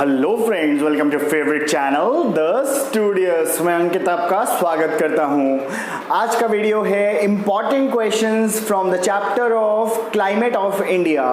Hello friends, welcome to favourite channel the studios. मैं अंकित आपका स्वागत करता हूं। आज का वीडियो है important questions from the chapter of climate of India.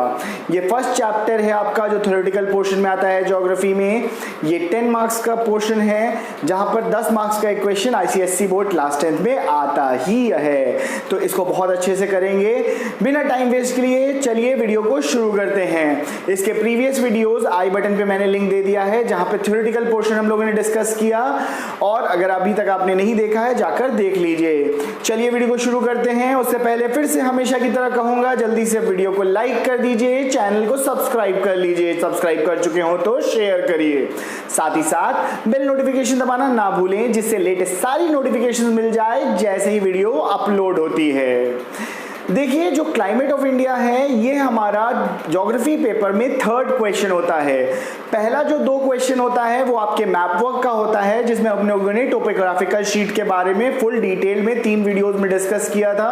ये फर्स्ट चैप्टर है आपका जो थ्योरेटिकल पोर्शन में आता है ज्योग्राफी में। ये 10 मार्क्स का पोर्शन है जहां पर 10 मार्क्स का एक question ICSE board class 10th में आता ही है, तो इसको बहुत अच्छे से करेंगे। बिना टाइम वेस्ट के लिए चलिए वीडियो को शुरू करते हैं। इसके प्रीवियस वीडियोस आई बटन पे मैंने लिंक दे दिया है जहां पे थ्योरेटिकल पोर्शन हम लोगों ने डिस्कस किया, और अगर अभी तक आपने नहीं देखा है जाकर देख लीजिए। चलिए वीडियो को शुरू करते हैं। उससे पहले फिर से हमेशा की तरह कहूंगा, जल्दी से वीडियो को लाइक कर दीजिए, चैनल को सब्सक्राइब कर लीजिए, सब्सक्राइब कर चुके हो तो शेयर करिए, साथ ही साथ बेल नोटिफिकेशन दबाना ना भूलें जिससे लेटेस्ट सारी नोटिफिकेशन मिल जाए जैसे ही वीडियो अपलोड होती है। देखिए, जो क्लाइमेट ऑफ इंडिया है ये हमारा ज्योग्राफी पेपर में थर्ड क्वेश्चन होता है। पहला जो 2 क्वेश्चन होता है वो आपके मैप वर्क का होता है, जिसमें अपने लोगों ने टोपोग्राफिकल शीट के बारे में फुल डिटेल में 3 वीडियोस में डिस्कस किया था।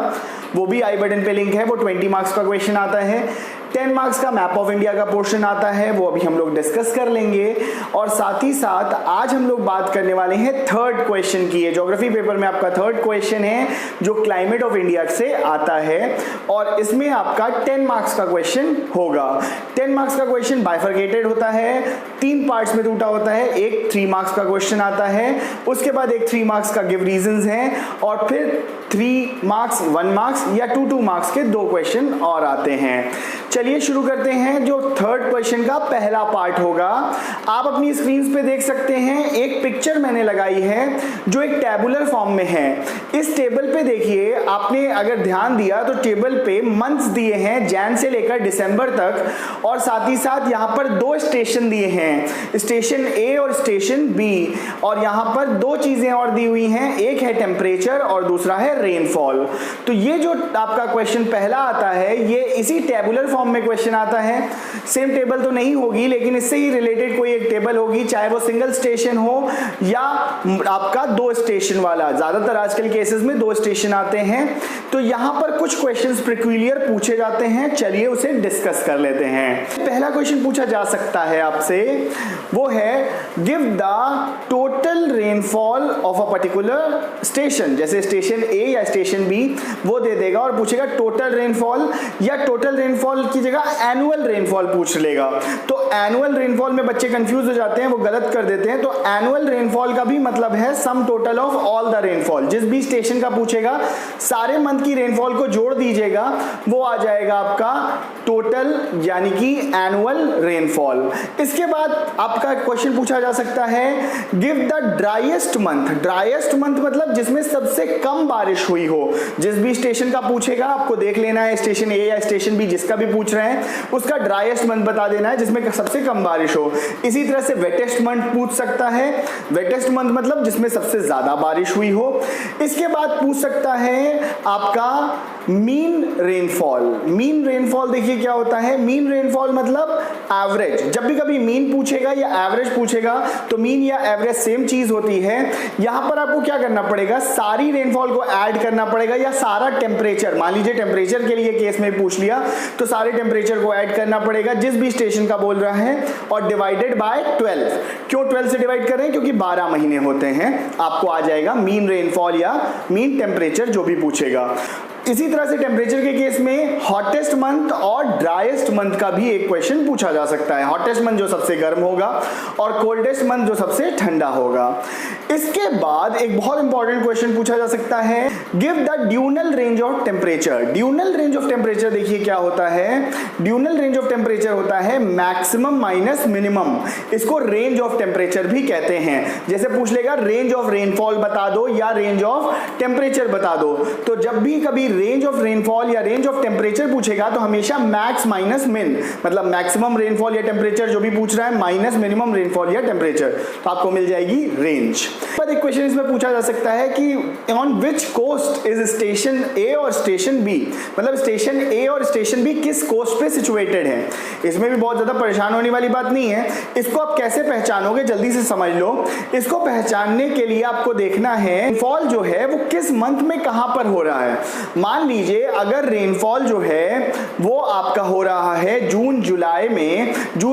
वो भी आई बटन पे लिंक है। वो 20 मार्क्स का क्वेश्चन आता है। 10 मार्क्स का मैप ऑफ इंडिया का पोर्शन आता है, वो अभी हम लोग डिस्कस कर लेंगे। और साथ ही साथ आज हम लोग बात करने वाले हैं थर्ड क्वेश्चन की। है ज्योग्राफी पेपर में आपका थर्ड क्वेश्चन है जो क्लाइमेट ऑफ इंडिया से आता है, और इसमें आपका 10 मार्क्स का क्वेश्चन होगा। 10 मार्क्स का क्वेश्चन बाइफरकेटेड होता है, 3 पार्ट्स में टूटा होता है। एक 3 मार्क्स का क्वेश्चन आता है, उसके बाद एक 3 मार्क्स का गिव रीजंस है, और फिर 3 मार्क्स 1 मार्क्स या 2 मार्क्स के 2 क्वेश्चन और आते हैं। चलिए शुरू करते हैं। जो थर्ड क्वेश्चन का पहला पार्ट होगा, आप अपनी स्क्रीन पे देख सकते हैं, एक पिक्चर मैंने लगाई है जो एक टेबुलर फॉर्म में है। इस टेबल पे देखिए, आपने अगर ध्यान दिया तो टेबल पे मंथ्स दिए हैं जैन से लेकर दिसंबर तक, और साथ ही साथ यहाँ पर 2 स्टेशन दिए हैं, स्टेशन ए और स्टेशन बी। और यहाँ पर 2 चीजें और दी हुई हैं, एक है टेम्परेचर और दूसरा है रेनफॉल। तो ये जो आपका क्वेश्चन पहला आता है ये इसी टेबुलर फॉर्म में क्वेश्चन आता है। सेम टेबल तो नहीं होगी, लेकिन इससे ही रिलेटेड कोई एक टेबल होगी, चाहे वो सिंगल स्टेशन हो या आपका 2 स्टेशन वाला। ज्यादातर आजकल केसेस में 2 स्टेशन आते हैं। तो यहां पर कुछ क्वेश्चंस पेक्यूलियर पूछे जाते हैं, चलिए उसे डिस्कस कर लेते हैं। पहला क्वेश्चन पूछा जा सकता है आपसे, वो है give the total rainfall of a particular station. जैसे स्टेशन ए या स्टेशन बी वो दे देगा और पूछेगा टोटल रेनफॉल, या टोटल रेनफॉल की जगह एनुअल रेनफॉल पूछ लेगा। तो एनुअल रेनफॉल में बच्चे कंफ्यूज हो जाते हैं, वो गलत कर देते हैं। तो एनुअल रेनफॉल का भी मतलब है sum total of all the rainfall. जिस भी स्टेशन का पूछेगा सारे मंथ की रेनफॉल को जोड़ दीजिएगा, वो आ जाएगा आपका टोटल यानी कि एनुअल रेनफॉल। इसके बाद आपका क्वेश्चन पूछा जा सकता है give the driest month. Driest month मतलब जिसमें सबसे कम बारिश हुई हो। जिस भी स्टेशन का पूछेगा आपको देख लेना है, स्टेशन ए या स्टेशन बी जिसका भी पूछ रहे हैं उसका ड्राइएस्ट मंथ बता देना है जिसमें सबसे कम बारिश हो। इसी तरह से वेटेस्ट मंथ पूछ सकता है, वेटेस्ट मंथ मतलब जिसमें सबसे ज्यादा बारिश हुई हो। इसके बाद पूछ सकता है आपका मीन रेनफॉल। मीन रेनफॉल देखिए क्या होता है, मीन रेनफॉल मतलब एवरेज। जब भी कभी मीन पूछेगा या एवरेज पूछेगा तो मीन या एवरेज सेम चीज होती है। यहां पर आपको क्या करना पड़ेगा, सारी रेनफॉल को ऐड करना पड़ेगा, या सारा टेम्परेचर, मान लीजिए टेम्परेचर के लिए केस में पूछ लिया तो सारे टेम्परेचर को ऐड करना पड़ेगा जिस भी स्टेशन का बोल रहा है, और डिवाइडेड बाय 12। क्यों 12 से डिवाइड कर रहे हैं, क्योंकि 12 महीने होते हैं। आपको आ जाएगा मीन रेनफॉल या मीन टेम्परेचर जो भी पूछेगा। इसी तरह से टेम्परेचर के केस में हॉटेस्ट मंथ और ड्राइएस्ट मंथ का भी एक क्वेश्चन पूछा जा सकता है। हॉटेस्ट मंथ जो सबसे गर्म होगा और कोल्डेस्ट मंथ जो सबसे ठंडा होगा। इसके बाद एक बहुत इंपॉर्टेंट क्वेश्चन पूछा जा सकता है give the diurnal range of temperature. Diurnal range of temperature देखिए क्या होता है, ड्यूनल रेंज ऑफ टेम्परेचर होता है मैक्सिमम माइनस मिनिमम। इसको रेंज ऑफ टेम्परेचर भी कहते हैं। जैसे पूछ लेगा रेंज ऑफ रेनफॉल बता दो या रेंज ऑफ टेम्परेचर बता दो, तो जब भी कभी रेंज ऑफ रेनफॉल या रेंज ऑफ टेम्परेचर पूछेगा तो हमेशा मैक्स माइनस मिन, मतलब मैक्सिमम रेनफॉल या टेम्परेचर जो भी पूछ रहा है माइनस मिनिमम रेनफॉल या टेम्परेचर, तो आपको मिल जाएगी रेंज। पर एक क्वेश्चन इसमें पूछा जा सकता है कि on which coast coast is station A और स्टेशन बी, मतलब स्टेशन ए और स्टेशन बी किस कोस्ट पे सिचुएटेड है। इसमें भी बहुत ज्यादा परेशान होने वाली बात नहीं है। इसको आप कैसे पहचानोगे, जल्दी से समझ लो। इसको पहचानने के लिए आपको देखना है रेनफॉल जो है वो किस मंथ में कहां पर हो रहा है। मान लीजिए अगर रेनफॉल जो है वो आपका हो रहा है जून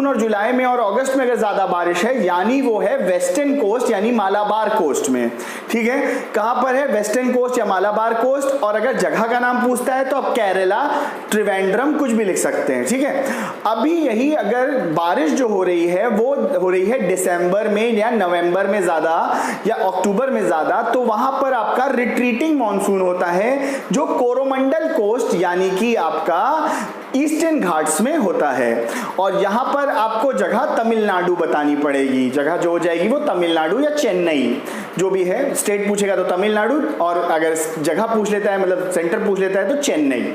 और जुलाई में और अगस्त में अगर ज्यादा बारिश है, यानी वो है वेस्टर्न कोस्ट यानी मालाबार कोस्ट में। ठीक है, कहां पर है, वेस्टर्न कोस्ट या मालाबार कोस्ट। और अगर जगह का नाम पूछता है तो आप केरला, त्रिवेंद्रम कुछ भी लिख सकते हैं। ठीक है, अभी यही अगर बारिश जो हो रही है वो हो रही है दिसंबर में या नवंबर में ज्यादा या अक्टूबर में ज्यादा, तो वहां पर आपका रिट्रीटिंग मॉनसून होता है जो कोरोमंडल कोस्ट यानी कि आपका ईस्टर्न घाट्स में होता है। और यहां पर आपको जगह तमिलनाडु बतानी पड़ेगी। जगह जो हो जाएगी वो तमिलनाडु या चेन्नई, जो भी है। स्टेट पूछेगा तो तमिलनाडु, और अगर जगह पूछ लेता है मतलब सेंटर पूछ लेता है तो चेन्नई।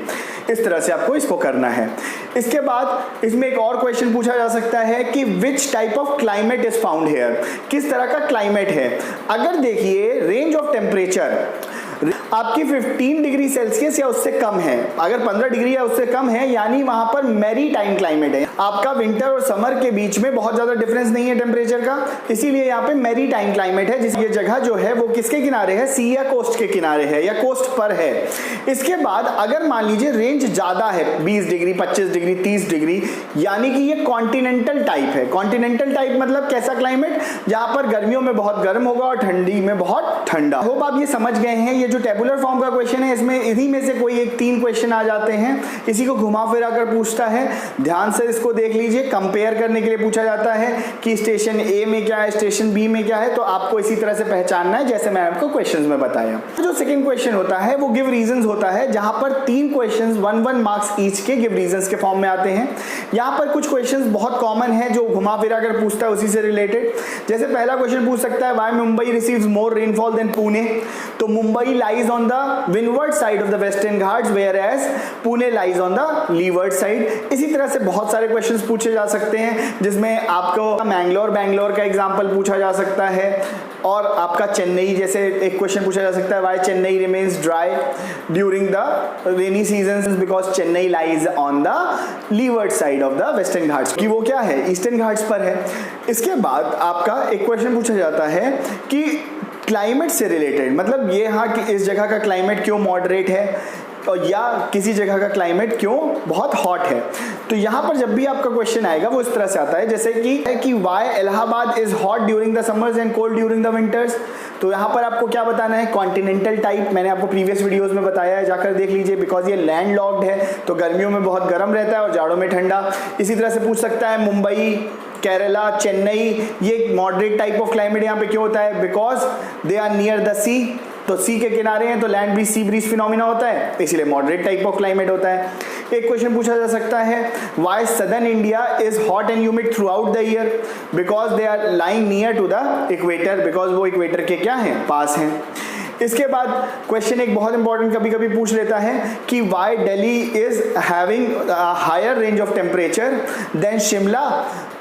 इस तरह से आपको इसको करना है। इसके बाद इसमें एक और क्वेश्चन पूछा जा सकता है कि which type of climate is found here, किस तरह का क्लाइमेट है। अगर देखिए रेंज ऑफ टेम्परेचर आपकी 15 डिग्री सेल्सियस या उससे कम है, अगर 15 डिग्री या उससे कम है, यानी वहां पर मैरी टाइम क्लाइमेट है। आपका विंटर और समर के बीच में बहुत ज्यादा डिफरेंस नहीं है टेम्परेचर का, इसीलिए यहाँ पे मैरी टाइम क्लाइमेट है। जिस ये जगह जो है वो किसके किनारे है, सी या कोस्ट के किनारे है या कोस्ट पर है। इसके बाद अगर मान लीजिए रेंज ज्यादा है 20 डिग्री, 25 डिग्री, 30 डिग्री, यानी कि ये कॉन्टिनेंटल टाइप है। कॉन्टिनेंटल टाइप मतलब कैसा क्लाइमेट, जहां पर गर्मियों में बहुत गर्म होगा और ठंडी में बहुत ठंडा। होप आप ये समझ गए हैं। ये जो टेबुलर फॉर्म का क्वेश्चन है इसमें इन्हीं में से कोई एक 3 क्वेश्चन आ जाते हैं, इसी को घुमा फिरा कर पूछता है। ध्यान से इसको देख लीजिए। कंपेयर करने के लिए पूछा जाता है कि स्टेशन ए में क्या है, स्टेशन बी में क्या है, तो आपको इसी तरह से पहचानना है जैसे मैं आपको क्वेश्चंस में बताया। जो सेकंड क्वेश्चन होता है वो गिव रीजंस होता है, जहां पर 3 क्वेश्चंस 1 मार्क्स ईच के गिव रीजंस के फॉर्म में आते हैं। यहां पर कुछ क्वेश्चंस बहुत कॉमन है जो घुमा फिरा कर पूछता है उसी से रिलेटेड। जैसे पहला क्वेश्चन पूछ सकता है why Mumbai receives more rainfall than Pune, तो Mumbai lies on the windward side of the western ghats whereas Pune lies on the leeward side। इसी तरह से बहुत सारे क्वेश्चंस पूछे जा सकते हैं, जिसमें आपको बैंगलोर का एग्जांपल पूछा जा सकता है, और आपका चेन्नई जैसे एक क्वेश्चन पूछा जा सकता है why Chennai remains dry during the rainy season, because Chennai lies on the levered side of the western Ghats, कि वो क्या है, ईस्टर्न घाट्स पर है। इसके बाद आपका एक क्वेश्चन पूछा जाता है कि क्लाइमेट से रिलेटेड, मतलब ये हाँ कि इस जगह का क्लाइमेट क्यों मॉडरेट है और या किसी जगह का क्लाइमेट क्यों बहुत हॉट है। तो यहाँ पर जब भी आपका क्वेश्चन आएगा वो इस तरह से आता है जैसे कि why Allahabad is hot during the summers and cold during the winters. तो यहाँ पर आपको क्या बताना है, कॉन्टिनेंटल टाइप। मैंने आपको प्रीवियस वीडियोस में बताया है, जाकर देख लीजिए। बिकॉज ये लैंड लॉक्ड है तो गर्मियों में बहुत गर्म रहता है और जाड़ों में ठंडा। इसी तरह से पूछ सकता है मुंबई, केरला, चेन्नई, ये मॉडरेट टाइप ऑफ क्लाइमेट यहाँ पे क्यों होता है, because they are near the sea, तो सी के किनारे हैं तो land breeze sea breeze phenomena होता है, इसलिए मॉडरेट टाइप ऑफ क्लाइमेट होता है। एक क्वेश्चन पूछा जा सकता है why southern India is hot and humid throughout the year, because they are lying near to the equator, because वो इक्वेटर के क्या हैं, पास हैं। इसके बाद क्वेश्चन एक बहुत इंपॉर्टेंट कभी कभी पूछ लेता है कि why Delhi is having higher range of temperature than Shimla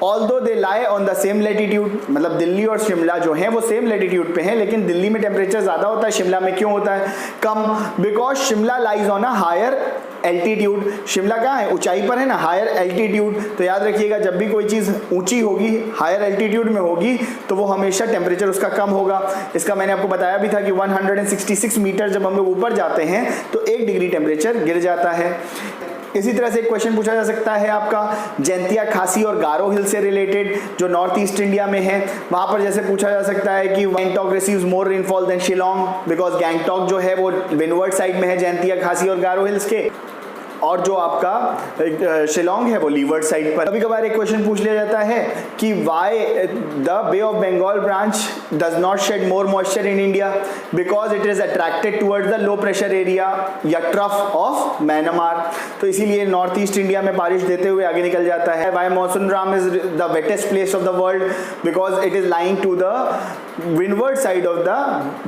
although they lie on the same latitude, मतलब दिल्ली और शिमला जो है वो सेम लैटिट्यूड पे हैं, लेकिन दिल्ली में टेम्परेचर ज्यादा होता है, शिमला में क्यों होता है कम, because Shimla lies on a higher altitude. Shimla कहाँ है, ऊंचाई पर है ना, हायर एल्टीट्यूड। तो याद रखिएगा जब भी कोई चीज ऊंची होगी, हायर एल्टीट्यूड में होगी, तो वो हमेशा टेम्परेचर उसका कम होगा। इसका मैंने आपको बताया भी था कि 166 मीटर जब हम लोग ऊपर जाते हैं तो 1 डिग्री टेम्परेचर गिर जाता है। इसी तरह से एक क्वेश्चन पूछा जा सकता है आपका जैंतिया, खासी और गारो हिल से रिलेटेड, जो नॉर्थ ईस्ट इंडिया में है। वहां पर जैसे पूछा जा सकता है कि Gangtok receives more rainfall than Shillong, because Gangtok जो है वो विंडवर्ड साइड में है जैंतिया, खासी और गारो हिल्स के, और जो आपका शिलोंग है वो लीवर्ड साइड पर। कभी कभार एक क्वेश्चन पूछ लिया जाता है कि why the Bay of Bengal branch does not shed more moisture in India, because it is attracted towards the low pressure area या ट्रफ ऑफ म्यांमार, तो इसीलिए नॉर्थ ईस्ट इंडिया में बारिश देते हुए आगे निकल जाता है। Why Mawsynram is the wettest place of the world, because it is lying to the windward side of the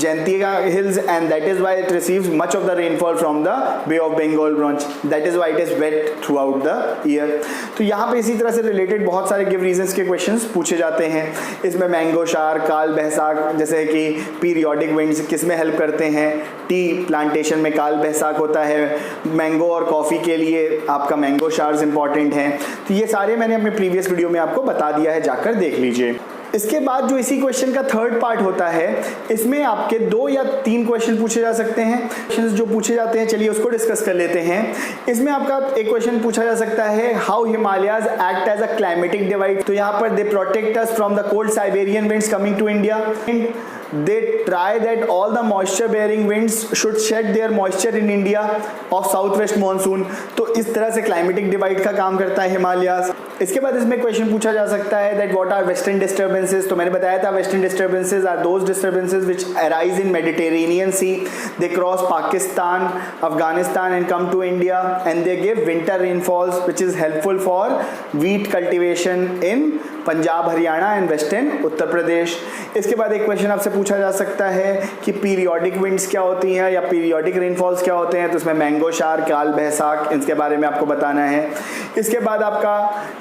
Jaintia hills, and that is why it receives much of the rainfall from the Bay of Bengal branch. That is why it is wet throughout the year. तो यहाँ पे इसी तरह से related बहुत सारे give reasons के questions पूछे जाते हैं. इसमें मैंगो शार, काल बैसाख, जैसे कि पीरियोडिक विंड्स किस में हेल्प करते हैं. टी प्लांटेशन में काल बैसाख होता है. मैंगो और कॉफ़ी के लिए आपका मैंगो शार्स इंपॉर्टेंट हैं. तो ये सारे मैंने अपने प्रीवियस वीडियो में आपको बता दिया है, जाकर देख लीजिए. इसके बाद जो इसी क्वेश्चन का थर्ड पार्ट होता है, इसमें आपके 2 या 3 क्वेश्चन पूछे जा सकते हैं. क्वेश्चन जो पूछे जाते हैं, चलिए उसको डिस्कस कर लेते हैं. इसमें आपका एक क्वेश्चन पूछा जा सकता है, how Himalayas act as a climatic divide. तो यहाँ पर they protect us from the cold Siberian winds coming to India, and they try that all the moisture bearing winds should shed their moisture in India of southwest monsoon. तो इस तरह से climatic divide का काम करता है हिमालयाज. इसके बाद इसमें क्वेश्चन पूछा जा सकता है that what are western disturbances. तो मैंने बताया था western disturbances are those disturbances which arise in Mediterranean sea, they cross Pakistan, Afghanistan and come to India, and they give winter rainfalls which is helpful for wheat cultivation in Punjab, Haryana and western Uttar Pradesh. इसके बाद एक question आपसे पूछा जा सकता है कि periodic winds क्या होती हैं या पीरियोडिक रेनफॉल्स क्या होते हैं. तो उसमें मैंगो शार, काल बैसाख, इसके बारे में आपको बताना है. इसके बाद आपका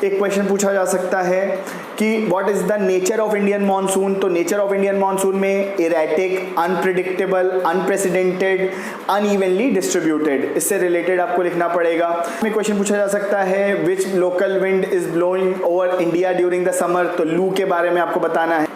एक क्वेश्चन पूछा जा सकता है कि what is the nature of Indian monsoon. तो नेचर ऑफ इंडियन मानसून में erratic, unpredictable, unprecedented, unevenly distributed, इससे रिलेटेड आपको लिखना पड़ेगा. में क्वेश्चन पूछा जा सकता है which local wind is blowing over India during the summer. तो लू के बारे में आपको बताना है.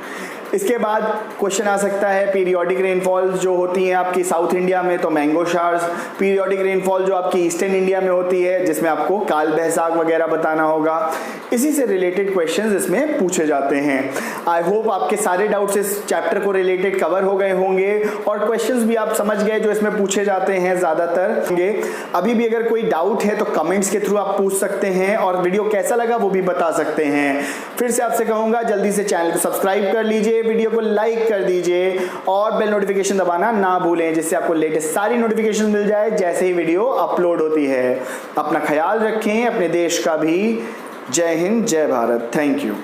इसके बाद क्वेश्चन आ सकता है पीरियोडिक रेनफॉल्स जो होती हैं आपकी साउथ इंडिया में, तो मैंगो शार्स. पीरियोडिक रेनफॉल जो आपकी ईस्टर्न इंडिया में होती है, जिसमें आपको काल बैसाख वगैरह बताना होगा. इसी से रिलेटेड क्वेश्चंस इसमें पूछे जाते हैं. आई होप आपके सारे डाउट्स इस चैप्टर को रिलेटेड कवर हो गए होंगे और क्वेश्चंस भी आप समझ गए जो इसमें पूछे जाते हैं ज़्यादातर होंगे. अभी भी अगर कोई डाउट है तो कमेंट्स के थ्रू आप पूछ सकते हैं, और वीडियो कैसा लगा वो भी बता सकते हैं. फिर से आपसे कहूँगा जल्दी से चैनल को सब्सक्राइब कर लीजिए, वीडियो को लाइक कर दीजिए और बेल नोटिफिकेशन दबाना ना भूलें, जिससे आपको लेटेस्ट सारी नोटिफिकेशन मिल जाए जैसे ही वीडियो अपलोड होती है. अपना ख्याल रखें, अपने देश का भी. जय हिंद, जय भारत. Thank you.